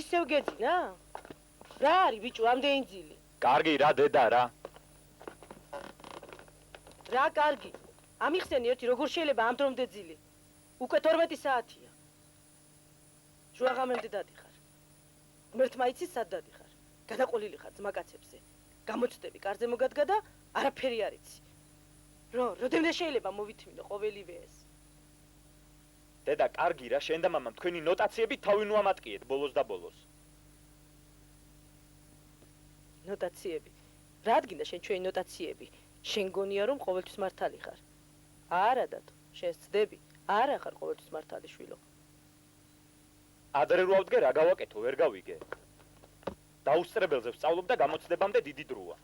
ისევ გეძინა? რა არის ბიჭო ამდენი ძილი? კარგი რა დედა რა. რა კარგი? ამიხსენი ერთი როგორ შეიძლება ამ დრომდე ძილი? უკვე 12 საათია. ჟუაღამემდე დადიხარ. ღმერთმა იცის სად დადიხარ. გადაყოლილი ხარ ძმაკაცებზე. გამოცდები კარზე მოგადგა და არაფერი არ იცი. როდემდე შეიძლება მოვითმინო ყოველივე ეს? დედა კარგი რა, შენ და მამამ თქვენი ნოტაციები თავი ნუამატკიეთ ბოლოს და ბოლოს. ნოტაციები. რა ადგინდა შენ ჩვენი ნოტაციები? შენ გონია რომ ყოველთვის მართალი ხარ? არა დათო, შენ ცდები, არა ხარ ყოველთვის მართალი შვილო. ადრე რო ავდგე რა გავაკეთო, ვერ გავიგე. დაუსწრებელზე ვსწავლობ და გამოცდებამდე დიდი დროა.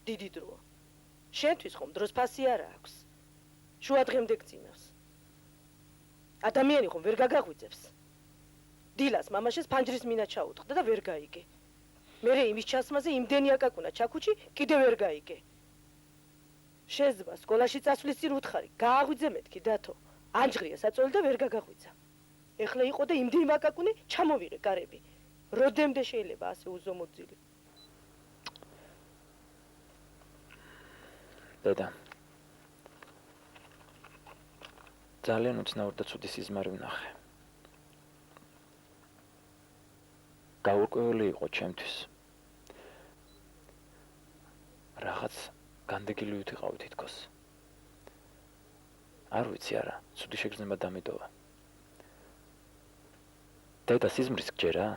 დიდი დროა. შენთვის ხომ დროს ფასი არა აქვს. შუა დღემდე გწინავს. ადამიანი ხომ ვერ გაგაღვიძებს. დილას მამაშეს ფანჯრის მინა ჩაუტყდა და ვერ გაიგე. მერე იმის ჩასმაზე იმდენი აკაკუნა ჩაქუჩი, კიდე ვერ გაიგე. შეზღვა სკოლაში წასვლის წინ უთხარი, გააღვიძე მეთქი დათო. ანჯღრია საწოლი და ვერ გაგაღვიძა. ეხლა იყო და იმდენი მაკაკუნი ჩამოვიღე გარები. როდემდე შეიძლება ასე უზომოძილი? დედა ძალიან უცნაურ და ცუდი სიზმარი ვნახე. გაურკვეველი იყო ჩემთვის. რაღაც განდეგილი ვიყავი თითქოს. არ ვიცი არა, ცუდი შეგრძნება დამიდოვა. დედა სიზმრის გჯერა?